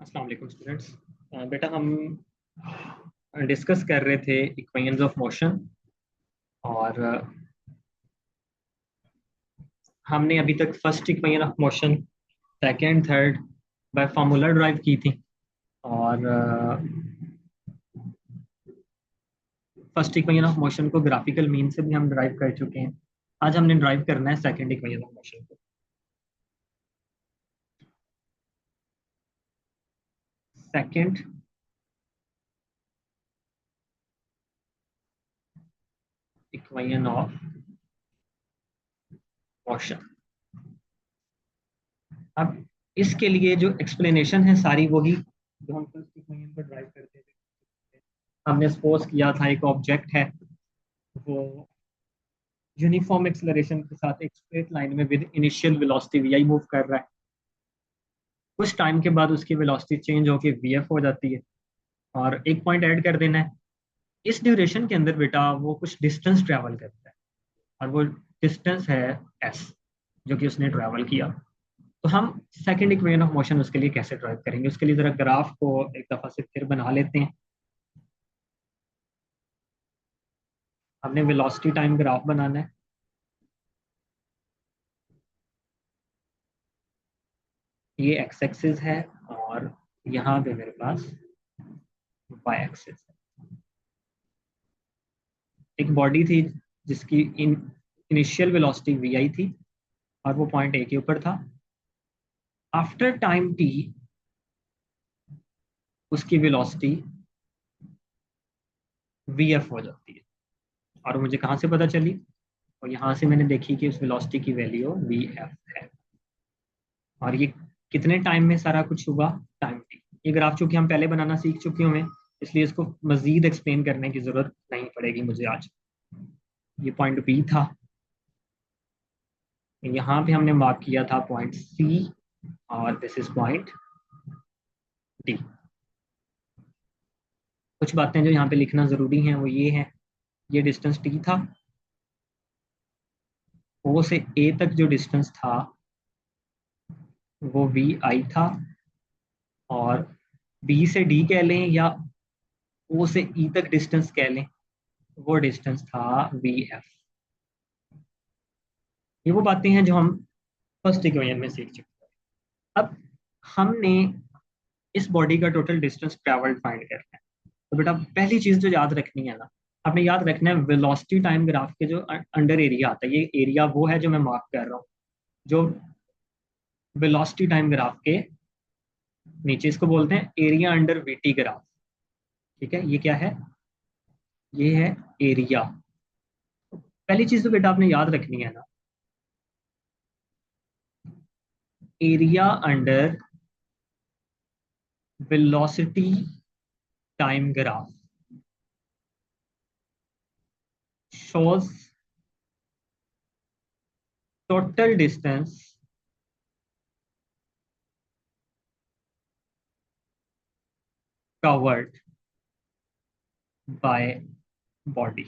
अस्सलाम वालेकुम स्टूडेंट्स। बेटा हम डिस्कस कर रहे थे इक्वेशंस ऑफ मोशन और हमने अभी तक first equation of motion, second, third by formula drive की थी। और फर्स्ट इक्वेशन ऑफ मोशन को ग्राफिकल मीन से भी हम ड्राइव कर चुके हैं। आज हमने ड्राइव करना है सेकंड इक्वेशन ऑफ मोशन को। Second equation of motion. अब इसके लिए जो एक्सप्लेनेशन है सारी वही जो हम फर्स्ट इक्वेशन पर ड्राइव करते थे। हमने सपोज किया था एक ऑब्जेक्ट है, वो यूनिफॉर्म एक्सेलरेशन के साथ एक स्ट्रेट लाइन में with initial velocity V move कर रहा है। कुछ टाइम के बाद उसकी वेलोसिटी चेंज होकर वी एफ हो जाती है और एक पॉइंट ऐड कर देना है। इस ड्यूरेशन के अंदर बेटा वो कुछ डिस्टेंस ट्रेवल करता है और वो डिस्टेंस है एस, जो कि उसने ट्रेवल किया। तो हम सेकंड इक्वेशन ऑफ मोशन उसके लिए कैसे ड्राइव करेंगे, उसके लिए जरा ग्राफ को एक दफा से फिर बना लेते हैं। हमने वेलोसिटी टाइम ग्राफ बनाना है। ये एक्स एक्सिस है और यहाँ पे मेरे पास वाई एक्सिस है। एक बॉडी थी जिसकी इनिशियल वेलोसिटी वी आई थी और वो पॉइंट ए के ऊपर था। आफ्टर टाइम टी उसकी वेलोसिटी वी एफ हो जाती है। और मुझे कहाँ से पता चली? और यहाँ से मैंने देखी कि उस वेलोसिटी की वैल्यू वी एफ है। और ये कितने टाइम में सारा कुछ हुआ? Time T. ये ग्राफ चूंकि हम पहले बनाना सीख चुके हुए हैं, इसलिए इसको मजीद एक्सप्लेन करने की जरूरत नहीं पड़ेगी मुझे आज। ये पॉइंट बी था, यहाँ पे हमने मार्क किया था पॉइंट सी और दिस इज पॉइंट डी। कुछ बातें जो यहाँ पे लिखना जरूरी हैं वो ये है, ये डिस्टेंस टी था, ओ से ए तक जो डिस्टेंस था वो वी आई था, और बी से डी कह लें या ओ से ई तक डिस्टेंस कह लें, वो डिस्टेंस था वी एफ। ये वो बातें हैं जो हम फर्स्ट इक्वेशन में सीख चुके हैं। अब हमने इस बॉडी का टोटल डिस्टेंस ट्रेवल्ड फाइंड करना है। तो बेटा पहली चीज जो याद रखनी है ना, आपने याद रखना है वेलोसिटी टाइम ग्राफ के जो अंडर एरिया आता है, ये एरिया वो है जो मैं मार्क कर रहा हूँ, जो वेलोसिटी टाइम ग्राफ के नीचे, इसको बोलते हैं एरिया अंडर वीटी ग्राफ। ठीक है, ये क्या है? ये है एरिया। पहली चीज तो बेटा आपने याद रखनी है ना, area under velocity time graph shows total distance covered by body।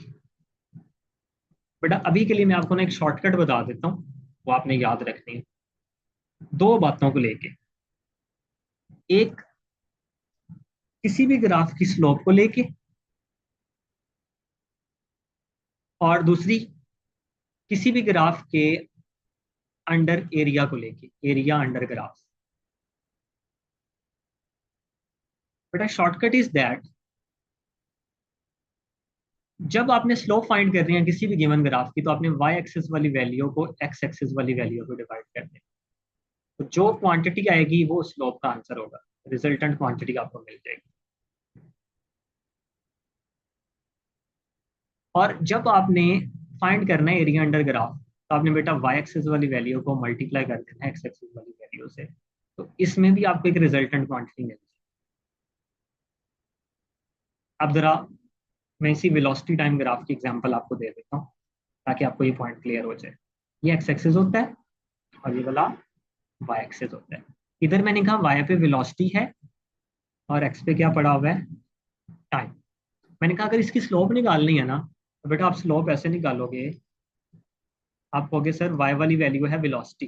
बेटा अभी के लिए मैं आपको ना एक शॉर्टकट बता देता हूँ, वो आपने याद रखनी है दो बातों को लेके। एक, किसी भी ग्राफ की स्लोप को लेके, और दूसरी किसी भी ग्राफ के अंडर एरिया को लेके, एरिया अंडर ग्राफ। बेटा शॉर्टकट इज दैट, जब आपने स्लोप फाइंड करनी है किसी भी गिवन ग्राफ की, तो आपने वाई एक्सिस वाली वैल्यू को एक्स एक्सिस वाली वैल्यू को डिवाइड कर देना। तो जो क्वांटिटी आएगी वो स्लोप का आंसर होगा, रिजल्टेंट क्वांटिटी आपको मिल जाएगी। और जब आपने फाइंड करना है एरिया अंडर ग्राफ, तो आपने बेटा वाई एक्सिस वाली वैल्यू को मल्टीप्लाई कर देना है एक्स एक्सिस वाली वैल्यू से। तो इसमें भी आपको एक रिजल्टेंट क्वांटिटी मिल जाएगी। अब जरा मैं इसी वेलोसिटी टाइम ग्राफ की एग्जांपल आपको दे देता हूँ ताकि आपको ये पॉइंट क्लियर हो जाए। ये एक्स एक्सिस होता है और ये वाला वाई एक्सिस होता है। इधर मैंने कहा वाई पे वेलोसिटी है और एक्स पे क्या पड़ा हुआ है? टाइम। मैंने कहा अगर इसकी स्लोप निकालनी है ना, तो बेटा आप स्लोप ऐसे निकालोगे, आप कहोगे सर वाई वाली वैल्यू है वेलोसिटी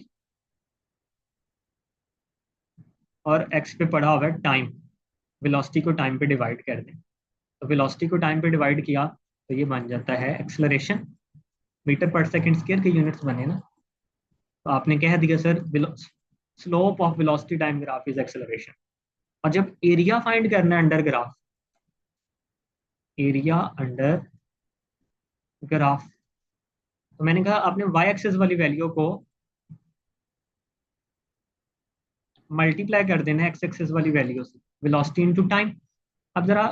और एक्स पे पड़ा हुआ है टाइम, वेलोसिटी को टाइम पे डिवाइड कर दें, तो वेलोसिटी को टाइम पे डिवाइड किया तो ये बन जाता है एक्सेलरेशन। मीटर पर सेकंड स्क्वायर के यूनिट्स बने ना, तो आपने कह दिया sir slope of velocity time graph is acceleration. और जब एरिया फाइंड करना है under graph, area under graph, तो मैंने कहा आपने वाई एक्सिस वाली वैल्यू को मल्टीप्लाई कर देना है एक्स एक्सिस वाली वैल्यू से, वेलोसिटी इनटू टाइम। अब जरा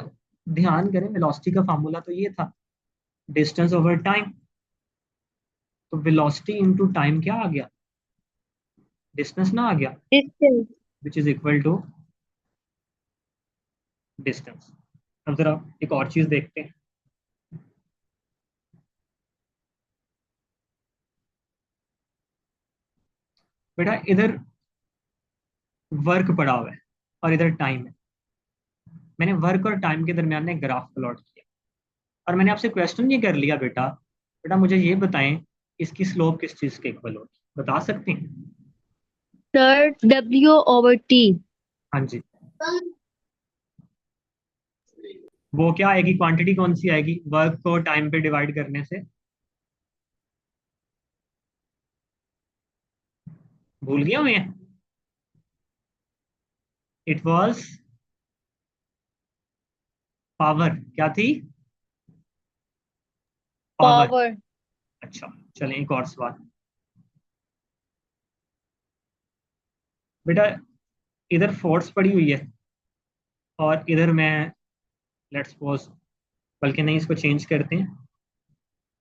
ध्यान करें, वेलोसिटी का फार्मूला तो ये था, डिस्टेंस ओवर टाइम। तो वेलोसिटी इनटू टाइम क्या आ गया, डिस्टेंस ना आ गया, distance. Which is equal to distance. अब जरा एक और चीज देखते हैं। बेटा इधर वर्क पड़ा हुआ है और इधर टाइम है, मैंने वर्क और टाइम के दरमियान में ग्राफ प्लॉट किया, और मैंने आपसे क्वेश्चन ये कर लिया, बेटा बेटा मुझे ये बताएं इसकी स्लोप किस चीज के इक्वल होगी, बता सकते हैं? Sir W/T। हाँ जी, वो क्या आएगी, क्वांटिटी कौन सी आएगी वर्क को टाइम पे डिवाइड करने से, भूल गया मैं? इट वाज पावर, क्या थी, पावर। पावर। अच्छा, चलें एक और सवाल। बेटा इधर फोर्स पड़ी हुई है और इधर मैं, लेट्स सपोज, बल्कि नहीं इसको चेंज करते हैं,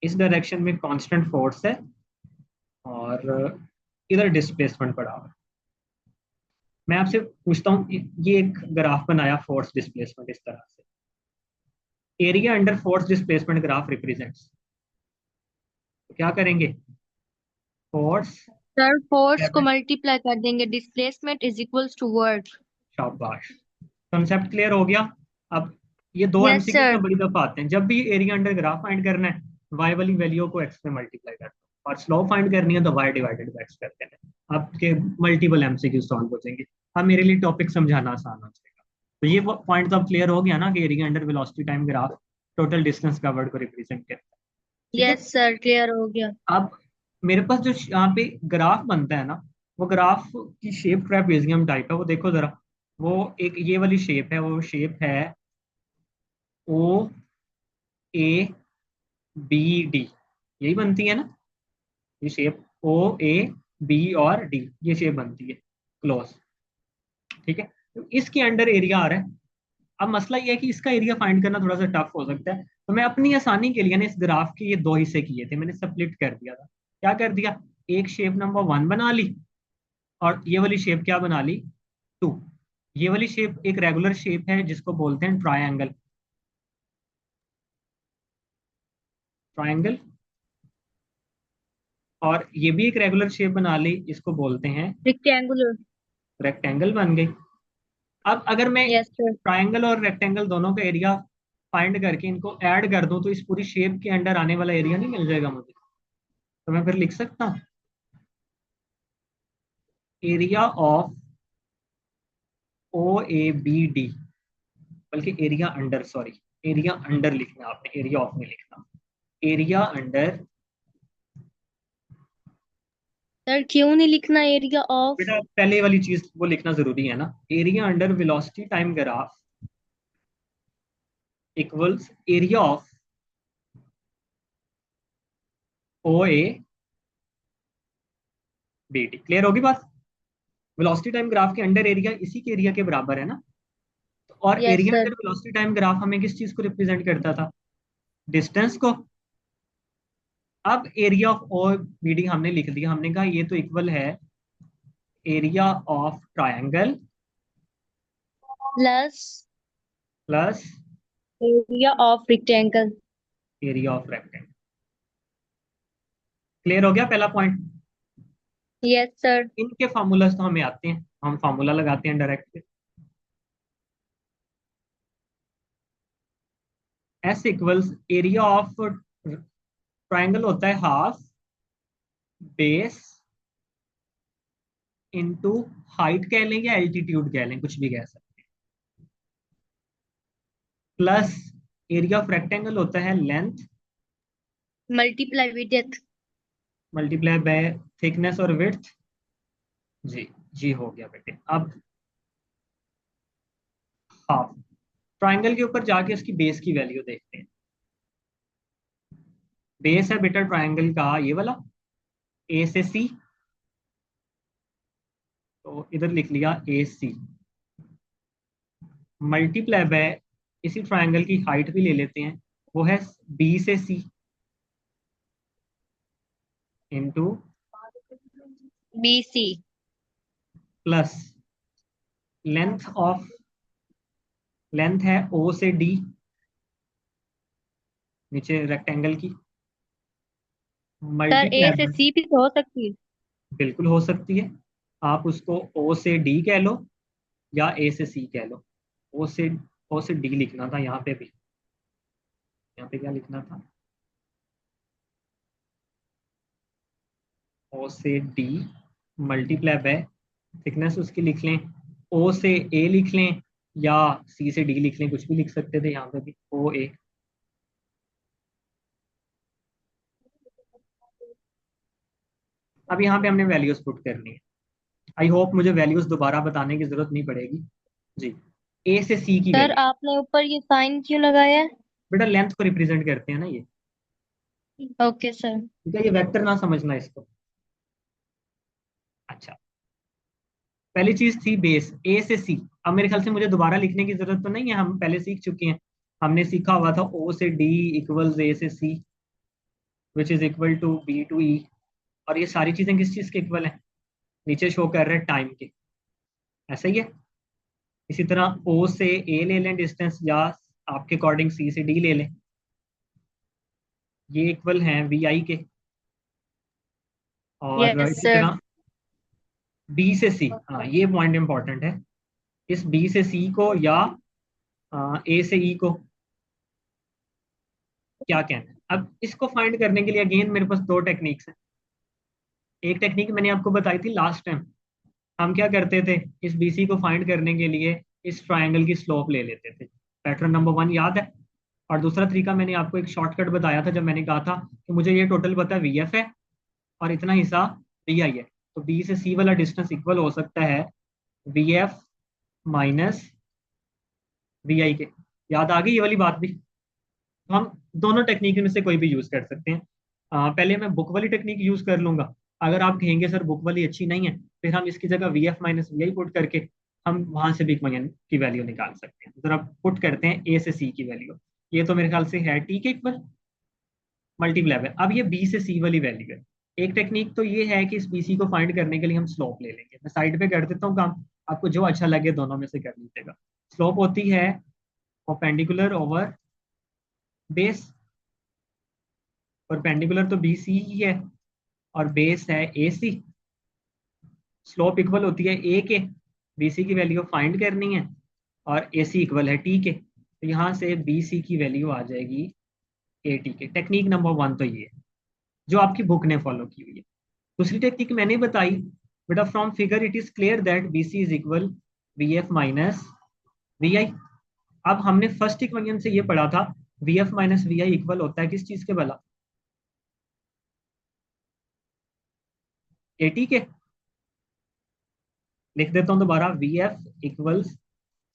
इस डायरेक्शन में कांस्टेंट फोर्स है और इधर डिस्प्लेसमेंट पड़ा हुआ है। मैं आपसे पूछता हूँ, ये एक ग्राफ बनाया फोर्स डिस्प्लेसमेंट इस तरह से, area under force displacement graph represents, तो क्या करेंगे, फोर्स, सर फोर्स को मल्टीप्लाई कर देंगे, displacement is equals to work. शाबाश, कंसेप्ट क्लियर हो गया। अब ये दो यस एमसीक्यू सर। में बड़ी दफा आते हैं, जब भी एरिया अंडर ग्राफ फाइंड करना है वाई वाली वैल्यू को एक्स में मल्टीप्लाई करना है, और स्लोप फाइंड करनी है तो वाई डिवाइडेड बाय एक्स करते हैं, आपके मल्टीपल एमसीक्यू सॉल्व हो जाएंगे। अब मेरे लिए टॉपिक समझाना आसान हो जाएगा। तो ये पॉइंट तो अब क्लियर हो गया ना कि area under velocity time graph total distance covered को रिप्रेजेंट करता है। ठीक है, यस सर क्लियर हो गया। अब मेरे पास जो यहाँ पे ग्राफ बनता है ना, वो ग्राफ की शेप ट्रेपेजियम टाइप है, वो देखो जरा, वो एक ये वाली शेप है, वो शेप है ओ ए बी डी, यही बनती है ना, ये शेप ओ ए बी और डी, ये शेप बनती है क्लोज। ठीक है, तो इसके अंडर एरिया आ रहा है। अब मसला ये है कि इसका एरिया फाइंड करना थोड़ा सा टफ हो सकता है, तो मैं अपनी आसानी के लिए ना इस ग्राफ के ये दो हिस्से किए थे, मैंने स्प्लिट कर दिया था। क्या कर दिया, एक शेप नंबर 1 बना ली और ये वाली शेप क्या बना ली, 2। ये वाली शेप एक रेगुलर शेप है जिसको बोलते हैं ट्रायंगल, ट्रायंगल। और ये भी एक रेगुलर शेप बना ली, इसको बोलते हैं रेक्टेंगुलर। रेक्टेंगल, बन गई। अब अगर मैं यस सर। ट्रायंगल और रेक्टेंगल दोनों का एरिया फाइंड करके इनको ऐड कर दूं तो इस पूरी शेप के अंडर आने वाला एरिया नहीं मिल जाएगा मुझे, तो मैं फिर लिख सकता हूँ area of O A B D, बल्कि area under, sorry, area under लिखना आपने, एरिया ऑफ में लिखना, एरिया अंडर। सर क्यों नहीं लिखना एरिया ऑफ? बेटा पहले वाली चीज वो लिखना जरूरी है ना, area under velocity time graph equals area of O A B D. Clear होगी बात, वेलोसिटी टाइम ग्राफ के अंडर एरिया इसी के एरिया के बराबर है ना, तो और yes area sir. Under velocity time graph हमें किस चीज को रिप्रेजेंट करता था, डिस्टेंस को। अब area of O B D हमने लिख दिया, हमने कहा ये तो इक्वल है area of triangle plus plus area of rectangle. Area of rectangle. Clear हो गया पहला पॉइंट। Yes sir. इनके फार्मूलाज तो हमें आते हैं, हम फार्मूला लगाते हैं direct, S equals area of triangle होता है हाफ बेस इंटू हाइट कह लें या एल्टीट्यूड कह लें, कुछ भी कह सकते हैं, प्लस एरिया ऑफ रेक्टेंगल होता है length multiply with depth. Multiply by thickness और विड्थ। जी जी हो गया बेटे। अब हाफ ट्राइंगल के ऊपर जाके उसकी बेस की वैल्यू देखते हैं। बेस है बेटा ट्राइंगल का ये वाला, ए से सी, तो इधर लिख लिया ए सी, मल्टीप्लाई बाय इसी ट्राइंगल की हाइट भी ले लेते हैं, वो है बी से C into B C. Plus length of, length है ओ से डी नीचे रेक्टेंगल की, सर ए मल्टीप्लाई से बाय, सी भी तो हो सकती है। बिल्कुल हो सकती है, आप उसको ओ से डी कह लो या ए से सी कह लो। ओ से ओ से डी लिखना था यहाँ पे भी, यहाँ पे क्या लिखना था, ओ से डी मल्टीप्लाई बाय थिकनेस उसकी लिख लें, ओ से ए लिख लें या सी से डी लिख लें, कुछ भी लिख सकते थे यहाँ पे भी, ओ ए। अब यहाँ पे हमने वैल्यूज पुट करनी है। आई होप मुझे वैल्यूज दोबारा बताने की जरूरत नहीं पड़ेगी। जी, ए से सी की सर वैल्यू, आपने ऊपर ये साइन क्यों लगाया है? बेटा लेंथ को रिप्रेजेंट करते हैं ना ये, ओके सर। ठीक है, ये वेक्टर ना समझना इसको। अच्छा, पहली चीज थी बेस ए से सी। अब मेरे ख्याल से मुझे दोबारा लिखने की जरूरत तो नहीं है, हम पहले सीख चुके हैं। हमने सीखा हुआ था ओ से डी इक्वल्स ए से C which is equal to B to E, और ये सारी चीजें किस चीज के इक्वल है, नीचे शो कर रहे हैं टाइम के, ऐसा ही है। इसी तरह ओ से ए ले लें डिस्टेंस, या आपके अकॉर्डिंग सी से डी ले लें, ये इक्वल हैं वी आई के। और यस इसी सर। तरह बी से सी, हाँ ये पॉइंट इंपॉर्टेंट है, इस बी से सी को या ए से ई को क्या कहना है। अब इसको फाइंड करने के लिए अगेन मेरे पास दो टेक्निक्स हैं। एक टेक्निक मैंने आपको बताई थी लास्ट टाइम, हम क्या करते थे, इस बीसी को फाइंड करने के लिए इस ट्राइंगल की स्लोप ले लेते थे, पैटर्न नंबर 1 याद है। और दूसरा तरीका मैंने आपको एक शॉर्टकट बताया था, जब मैंने कहा था कि मुझे ये टोटल पता है वी एफ है और इतना हिस्सा वी आई है, तो बी से सी वाला डिस्टेंस इक्वल हो सकता है वी एफ माइनस वी आई के। याद आ गई ये वाली बात भी। तो हम दोनों टेक्निक में से कोई भी यूज कर सकते हैं। पहले मैं बुक वाली टेक्निक यूज कर लूंगा, अगर आप कहेंगे सर बुक वाली अच्छी नहीं है, फिर हम इसकी जगह V F minus we I put करके हम वहां से भी की वैल्यू निकाल सकते हैं। जरा पुट करते हैं ए से सी की वैल्यू, ये तो मेरे ख्याल से है टी के इक्वल, मल्टीप्लाई बाय, अब ये बी से सी वाली वैल्यू है। एक टेक्निक तो ये है कि इस बी सी को फाइंड करने के लिए हम स्लोप ले लेंगे, मैं साइड पे कर देता हूँ काम, आपको जो अच्छा लगे दोनों में से कर लीजिएगा। स्लोप होती है परपेंडिकुलर ओवर बेस, परपेंडिकुलर तो बी सी ही है और बेस है ए सी, स्लोप इक्वल होती है ए के, बी सी की वैल्यू फाइंड करनी है और ए सी इक्वल है टी के, तो यहाँ से बी सी की वैल्यू आ जाएगी ए टी के। टेक्निक नंबर 1 तो ये है जो आपकी बुक ने फॉलो की हुई है। दूसरी टेक्निक मैंने बताई बेटा, from figure it is clear that B C is equal V F minus we I. अब हमने फर्स्ट इक्वेशन से ये पढ़ा था V F minus we I equal होता है किस चीज के भला, ए टी के। लिख देता हूँ दोबारा, V F equals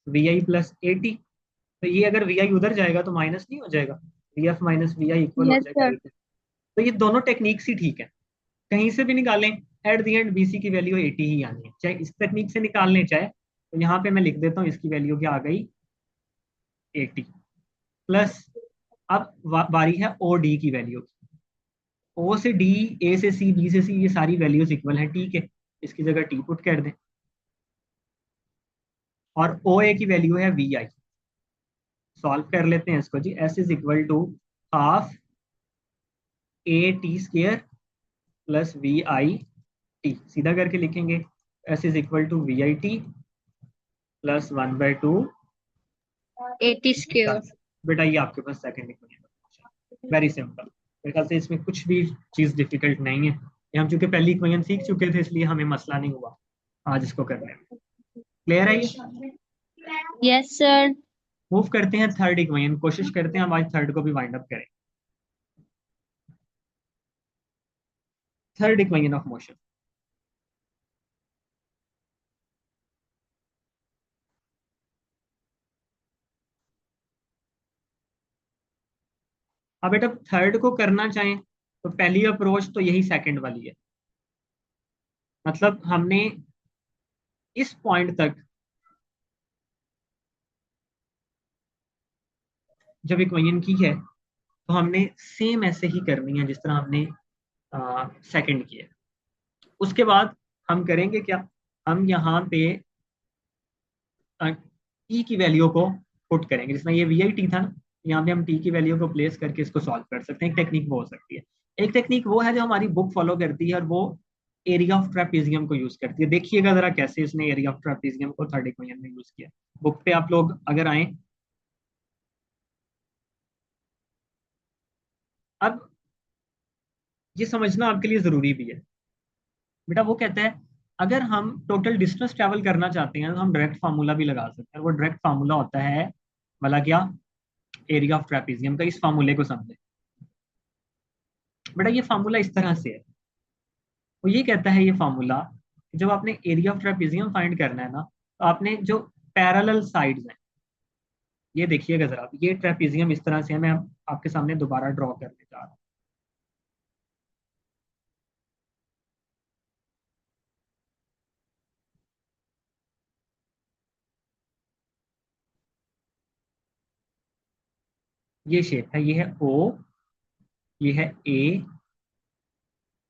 we I plus A T, तो ये अगर वी आई उधर जाएगा तो माइनस नहीं हो जाएगा, V F minus we I equal हो यस जाएगा सर। A T. तो ये दोनों टेक्निक्स ही ठीक है, कहीं से भी निकालें, एट दी एंड बीसी की वैल्यू 80 ही आनी है, चाहे इस टेक्निक से निकाल लें चाहे, तो यहाँ पे मैं लिख देता हूँ इसकी वैल्यू क्या आ गई 80 प्लस, अब बारी है ओ डी की वैल्यू, ओ से डी, ए से सी, बी से सी, ये सारी वैल्यूज इक्वल है टी के, इसकी जगह टी पुट कर दें, और ओ ए की वैल्यू है वी आई। सॉल्व कर लेते हैं इसको जी, S is equal to half A T square plus V I T, सीधा करके लिखेंगे S is equal to V I T plus 1/2। 80 square. बेटा ये आपके पास सेकंड इक्वेशन, वेरी सिंपल, मेरे ख्याल से इसमें कुछ भी चीज डिफिकल्ट नहीं है, ये हम चूंकि पहली इक्वेशन सीख चुके थे इसलिए हमें मसला नहीं हुआ। आज इसको करने में। क्लियर है ये? Yes sir. मूव करते हैं थर्ड इक्वेशन, कोशिश करते हैं हम आज थर्ड को भी वाइंड अप करें। Third equation of motion. अब बेटा थर्ड को करना चाहें तो पहली अप्रोच तो यही सेकंड वाली है। मतलब हमने इस पॉइंट तक जब इक्वेशन की है तो हमने सेम ऐसे ही करनी है जिस तरह हमने सेकंड की है। उसके बाद हम करेंगे क्या, हम यहाँ पे टी की वैल्यू को पुट करेंगे। जिसमें ये वी आई टी था ना, यहाँ पे हम टी की वैल्यू को प्लेस करके इसको सॉल्व कर सकते हैं। एक टेक्निक वो हो सकती है। एक टेक्निक वो है जो हमारी बुक फॉलो करती है और वो एरिया ऑफ ट्रेपेजियम को यूज करती है। देखिएगा जरा कैसे इसने एरिया ऑफ ट्रेपेजियम को थर्ड इक्वेशन में यूज किया। बुक पे आप लोग अगर आए, अब ये समझना आपके लिए जरूरी भी है। बेटा वो कहता है अगर हम टोटल डिस्टेंस ट्रेवल करना चाहते हैं तो हम डायरेक्ट फार्मूला भी लगा सकते हैं। वो डायरेक्ट फार्मूला होता है वाला क्या, एरिया ऑफ ट्रेपेजियम का। इस फार्मूले को समझे बेटा। ये फार्मूला इस तरह से है। वो ये कहता है ये फार्मूला कि जब आपने एरिया ऑफ ट्रेपेजियम फाइंड करना है ना, तो आपने जो पैरेलल साइड्स हैं, ये देखिएगा जरा आप, ये ट्रेपेजियम इस तरह से है। मैं आपके सामने दोबारा ड्रॉ करने जा रहा हूँ। ये शेप है, ये है ओ, ये है ए,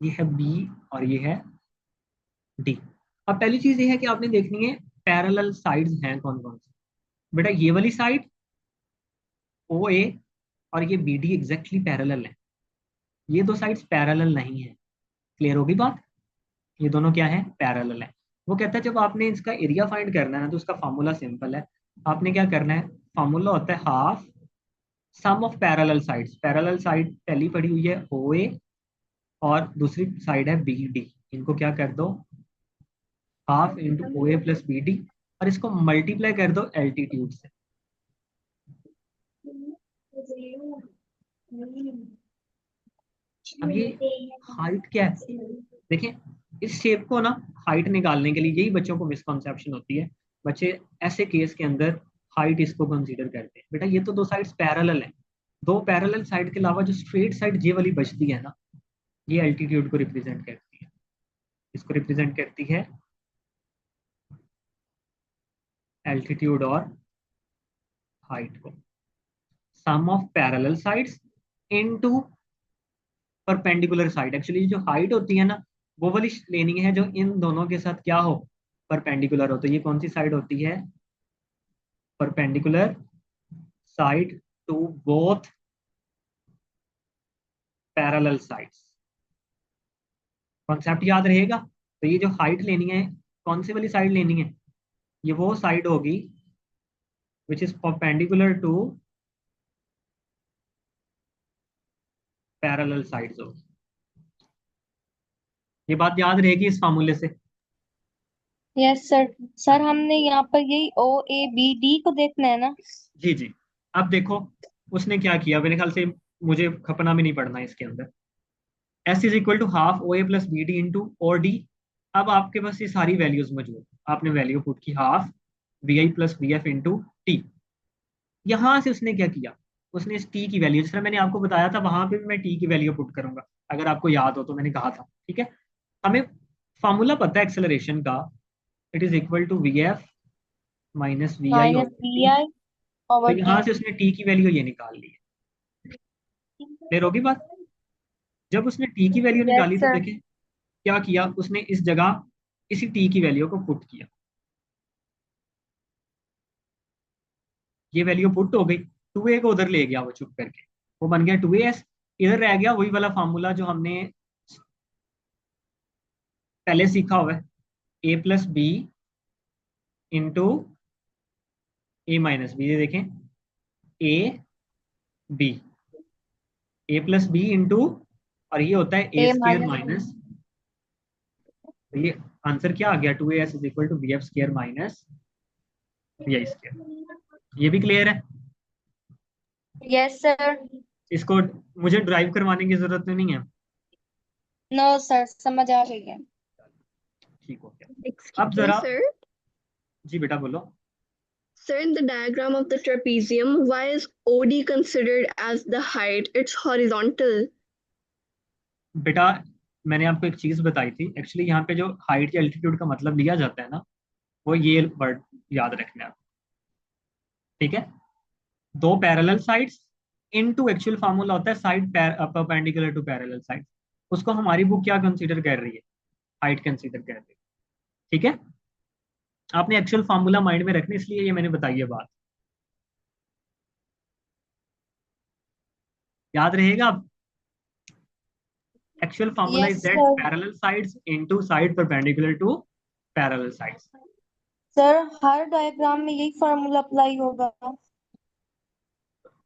ये है बी और ये है डी। अब पहली चीज ये है कि आपने देखनी है पैरेलल साइड्स हैं कौन कौन सी। बेटा ये वाली साइड ओ ए और ये बी डी एग्जैक्टली पैरेलल है। ये दो साइड्स पैरेलल नहीं है। क्लियर होगी बात? ये दोनों क्या है, पैरेलल है। वो कहता है जब आपने इसका एरिया फाइंड करना है ना, तो उसका फॉर्मूला सिंपल है। आपने क्या करना है, फॉर्मूला होता है half sum of parallel sides. Parallel side पहली पड़ी हुई है ओ ए और दूसरी साइड है बी डी। इनको क्या कर दो, half into O A plus B D, और इसको मल्टीप्लाई कर दो एल्टीट्यूड से। अब ये हाइट क्या है, देखिए इस शेप को ना हाइट निकालने के लिए यही बच्चों को मिसकॉन्सेप्शन होती है। बच्चे ऐसे केस के अंदर हाइट इसको कंसीडर करते हैं। बेटा ये तो दो साइड्स पैरेलल हैं। दो पैरेलल साइड के अलावा जो स्ट्रेट साइड ये वाली बचती है ना, ये एल्टीट्यूड को रिप्रेजेंट करती है। इसको रिप्रेजेंट करती है एल्टीट्यूड और हाइट को। Sum of parallel sides into perpendicular side. Actually जो हाइट होती है ना, वो वाली लेनी है जो इन दोनों के साथ क्या हो, परपेंडिकुलर हो। तो ये कौन सी साइड होती है, perpendicular side to both parallel sides. Concept याद रहेगा? तो ये जो हाइट लेनी है, कौन सी वाली साइड लेनी है, ये वो साइड होगी which is perpendicular to parallel sides होगी। ये बात याद रहेगी इस फार्मूले से। Yes sir. सर हमने यहाँ पर यही ओ ए बी डी को देखना है ना? जी जी। अब देखो उसने क्या किया, मेरे ख्याल से मुझे खपना भी नहीं पड़ना इसके अंदर। S is equal to half O A plus B D into और डी। अब आपके पास ये सारी वैल्यूज मौजूद, आपने वैल्यू पुट की half V I plus V F into T. यहां से उसने क्या किया, उसने इस टी की वैल्यू, जिस तरह मैंने आपको बताया था वहां पे भी मैं टी की वैल्यू पुट करूंगा। अगर आपको याद हो तो मैंने कहा था, ठीक है। हमें फॉर्मूला पता है एक्सेलरेशन का, it is equal to V F minus we i minus over b t. I तो ओवर टी। यहाँ से उसने टी की वैल्यू ये निकाल ली है। क्लियर होगी बात? जब उसने टी की वैल्यू यस निकाली तो सर। देखें क्या किया उसने, इस जगह इसी टी की वैल्यू को पुट किया। ये वैल्यू पुट हो गई, टू ए को उधर ले गया वो चुप करके, वो बन गया टू ए एस। इधर रह गया वही वाला फॉर्मूला जो हमने पहले सीखा हुआ है, A plus B into A minus B. ये देखें A B, A plus B into, और ये होता है A A square minus B. Minus, ये आंसर क्या आ गया, 2as is equal to we F square minus we I square. ये भी क्लियर है? Yes sir. इसको मुझे ड्राइव करवाने की जरूरत तो नहीं है? नो सर, समझ आ गई है। ठीक हो गया। अब Excuse me, जरा, sir. जी बेटा बोलो। Sir, in the diagram of the trapezium, why is OD considered as the height? It's horizontal. बेटा मैंने आपको एक चीज बताई थी, एक्चुअली यहाँ पे जो हाइट या एल्टीट्यूड का मतलब लिया जाता है ना, वो ये वर्ड याद रखना है, ठीक है? दो parallel sides into actual formula होता है side perpendicular to parallel side, उसको हमारी बुक क्या कंसीडर कर रही है, हाइट कंसीडर कर रही है, ठीक है? आपने एक्चुअल फार्मूला माइंड में रखना, इसलिए ये मैंने बताई है बात, याद रहेगा अब? Actual formula is yes that sir. Parallel sides into side perpendicular to parallel sides. Sir हर डायग्राम में यही फॉर्मूला अप्लाई होगा?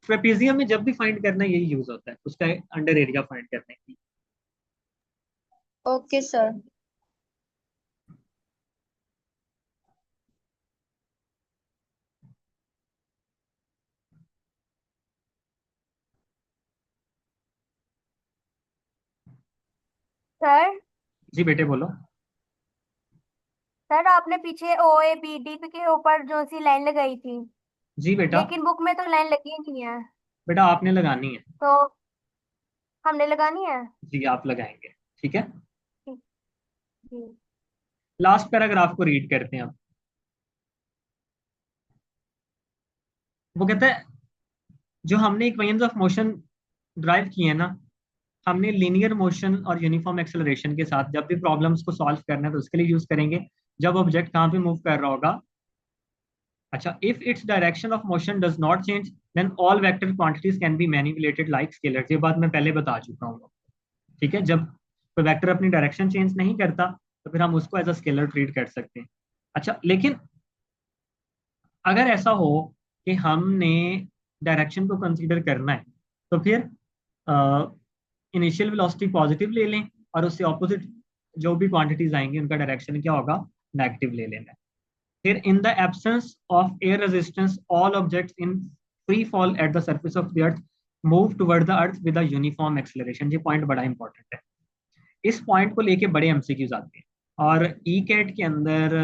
ट्रेपेजियम में जब भी फाइंड करना है यही यूज होता है, उसका अंडर एरिया फाइंड करने की। Okay sir. सर जी बेटे बोलो। सर आपने पीछे ओ ए बी डी के ऊपर जो सी लाइन लगाई थी, जी बेटा। लेकिन बुक में तो लाइन लगी नहीं है। बेटा आपने लगानी है। तो हमने लगानी है। जी आप लगाएंगे, ठीक है? ठीक। जी। लास्ट पैराग्राफ को रीड करते हैं अब। वो कहता है जो हमने इक्वेशंस ऑफ मोशन ड्राइव किए हैं ना, हमने लीनियर मोशन और यूनिफॉर्म एक्सेलरेशन के साथ जब भी प्रॉब्लम्स को सॉल्व करना है तो उसके लिए यूज करेंगे, जब ऑब्जेक्ट कहाँ पे मूव कर रहा होगा। अच्छा, if it's direction of motion does not change then all vector quantities can be manipulated like scalars. ये बात मैं पहले बता चुका हूँ, ठीक है? जब कोई वेक्टर अपनी डायरेक्शन चेंज नहीं करता तो फिर हम उसको एज अ स्केलर ट्रीट कर सकते हैं। अच्छा, लेकिन अगर ऐसा हो कि हमने डायरेक्शन को कंसीडर करना है तो फिर इनिशियल वेलोसिटी पॉजिटिव ले लें और उससे ऑपोजिट जो भी क्वांटिटीज आएंगी उनका डायरेक्शन क्या होगा, नेगेटिव ले लेना है। फिर in the absence of air resistance all objects in free fall at the surface of the earth move toward the earth with a uniform acceleration. ये पॉइंट बड़ा इंपॉर्टेंट है, इस पॉइंट को लेके बड़े एमसीक्यूज आते हैं। और ई कैट के अंदर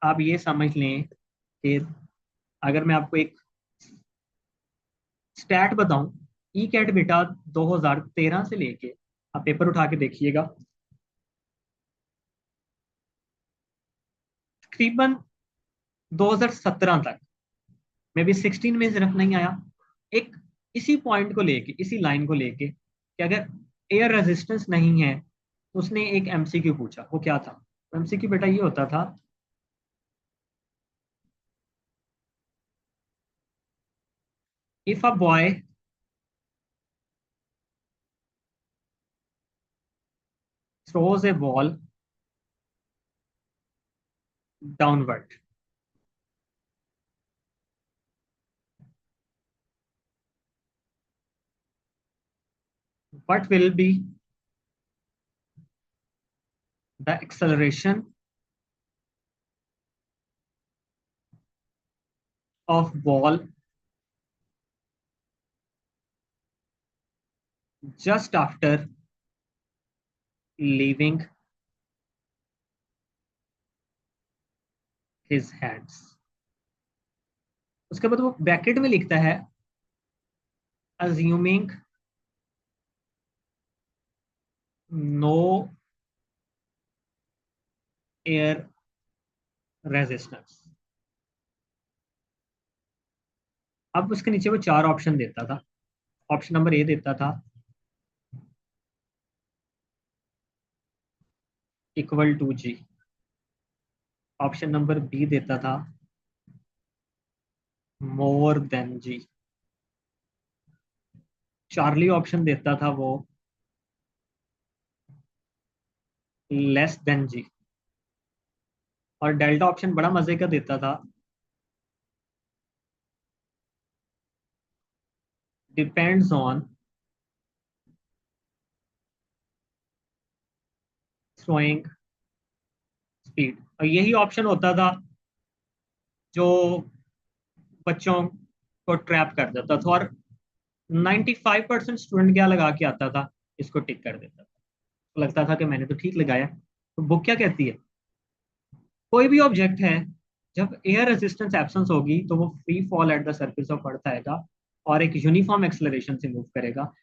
आप ये समझ लें कि अगर मैं आपको एक स्टैट बताऊं, ई कैट बेटा 2013 से लेके, आप पेपर उठा के देखिएगा, तकरीबन 2017 तक, मे बी 16 में सिर्फ नहीं आया, एक इसी पॉइंट को लेके, इसी लाइन को लेके कि अगर एयर रेजिस्टेंस नहीं है तो उसने एक एमसीक्यू पूछा। वो क्या था? एमसीक्यू बेटा ये होता था, if a boy throws a ball downward, what will be the acceleration of ball just after leaving his hands? उसके बाद वो ब्रैकेट में लिखता है assuming no air resistance। अब उसके नीचे वो चार ऑप्शन देता था। ऑप्शन नंबर ए देता था equal to G, option number B देता था more than G, Charlie option देता था वो लेस देन जी, और डेल्टा ऑप्शन बड़ा मजे का देता था डिपेंड्स ऑन throwing स्पीड। और यही ऑप्शन होता था जो बच्चों को ट्रैप कर देता था, और 95% स्टूडेंट क्या लगा के आता था, इसको टिक कर देता था। तो लगता था कि मैंने तो ठीक लगाया। तो बुक क्या कहती है, कोई भी ऑब्जेक्ट है जब एयर रेजिस्टेंस एब्सेंस होगी तो वो free fall at the surface of earth आएगा और एक यूनिफॉर्म एक्सेलरेशन से मूव करेगा।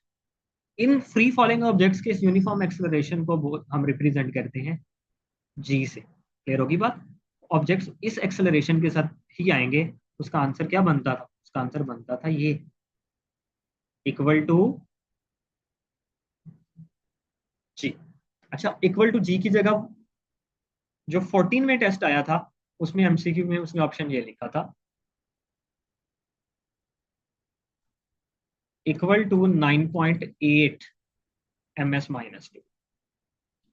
इन फ्री फॉलिंग ऑब्जेक्ट्स के इस यूनिफॉर्म एक्सेलरेशन को हम रिप्रेजेंट करते हैं जी से। क्लियर होगी बात। ऑब्जेक्ट्स इस एक्सेलरेशन के साथ ही आएंगे। उसका आंसर क्या बनता था, उसका आंसर बनता था ये, इक्वल टू जी। अच्छा, इक्वल टू जी की जगह जो 14 में टेस्ट आया था उसमें एमसीक्यू में उसने ऑप्शन ये लिखा था, equal to 9.8 ms-2,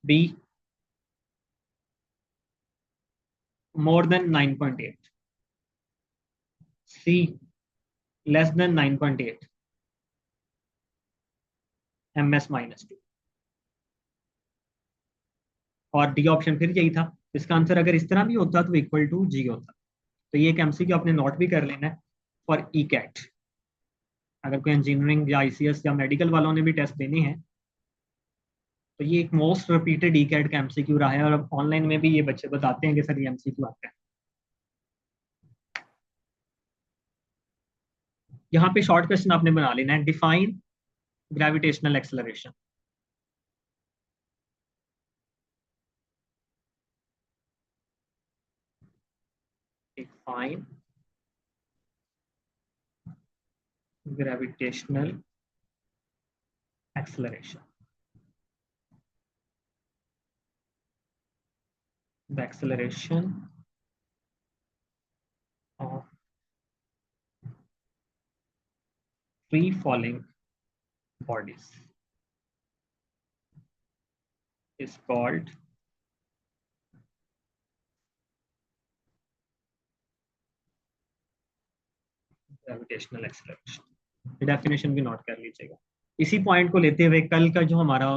B more than 9.8, C less than 9.8 ms-2, और डी ऑप्शन फिर यही था। इसका आंसर अगर इस तरह भी होता तो इक्वल टू जी होता। तो ये एक एमसीक्यू आपने नोट भी कर लेना है फॉर ई कैट। अगर कोई इंजीनियरिंग या आईसीएस या मेडिकल वालों ने भी टेस्ट देने हैं तो ये एक मोस्ट रिपीटेड ई कैट का एमसीक्यू रहा है, और अब ऑनलाइन में भी ये बच्चे बताते हैं कि सर ये एमसीक्यू आता है। यहाँ पे शॉर्ट क्वेश्चन आपने बना लेना है, define gravitational acceleration. Define gravitational acceleration. The acceleration of free falling bodies is called gravitational acceleration. Definition भी नोट कर लीजिएगा। इसी पॉइंट को लेते हुए कल का जो हमारा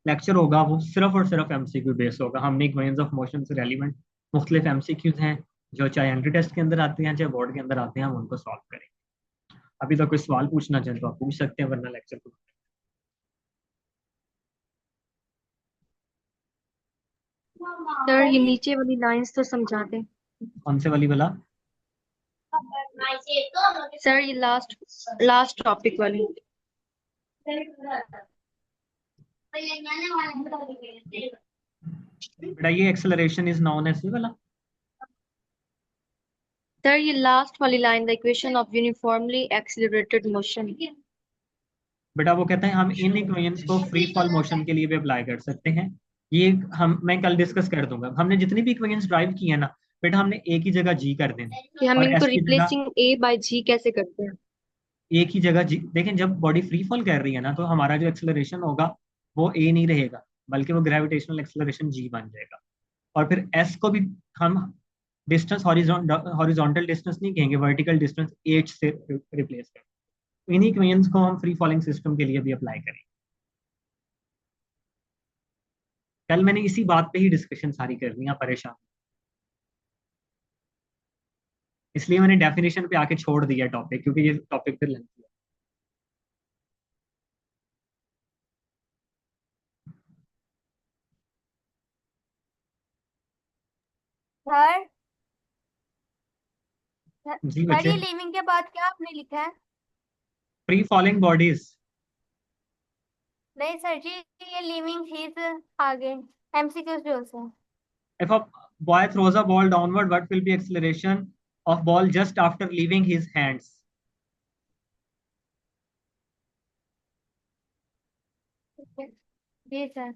लेक्चर होगा वो सिर्फ और सिर्फ एमसीक्यू बेस होगा। हमने इक्वेशंस ऑफ मोशन से रेलिवेंट मुख्तलिफ एमसीक्यूज हैं जो चाहे एंट्री टेस्ट के अंदर आते हैं चाहे बोर्ड के अंदर आते हैं, हम उनको सॉल्व करेंगे। अभी तो कोई सवाल पूछना चाहें तो आप पूछ सकते हैं, वरना लेक्चर को। सर ये नीचे वाली लाइंस तो समझा दें। कौन से वाली वाला? सर ये लास्ट टॉपिक वाली। बेटा ये एक्सेलरेशन इज नोन एज वाला। सर ये लास्ट वाली line, the equation of uniformly accelerated motion. बेटा वो कहते हैं हम इन इक्वेशंस को फ्री फॉल मोशन के लिए भी अप्लाई कर सकते हैं। ये मैं कल डिस्कस कर दूंगा। हमने जितनी भी इक्वेशंस ड्राइव की है ना बेटा, हमने एक ही जगह जी कर देना कि हम और इनको एस की जगह रिप्लेसिंग ए बाय जी कैसे करते हैं। एक ही जगह जी। देखें जब बॉडी फ्री फॉल कर रही है ना तो हमारा जो एक्सेलरेशन होगा वो ए नहीं रहेगा, बल्कि वो ग्रेविटेशनल एक्सेलरेशन जी बन जाएगा। और फिर एस को भी हम डिस्टेंस हॉरिजॉन्टल डिस्टेंस नहीं कहेंगे, वर्टिकल डिस्टेंस एच से रिप्लेस करेंगे। इन्हीं इक्वेशंस को हम फ्री फॉलिंग सिस्टम के लिए भी अप्लाई करेंगे। कल मैंने इसी बात पे ही डिस्कशन सारी करनी है, परेशान इसलिए मैंने डेफिनेशन पे आके छोड़ दिया टॉपिक, क्योंकि ये टॉपिक फिर लेंथी है। सर जी सर बच्चे, ये लिविंग के बाद क्या आपने लिखा है? Free falling bodies. नहीं सर जी, ये लिविंग चीज आगे एमसीक्यूज जो से। If a boy throws a ball downward, what will be acceleration of ball just after leaving his hands? जी सर।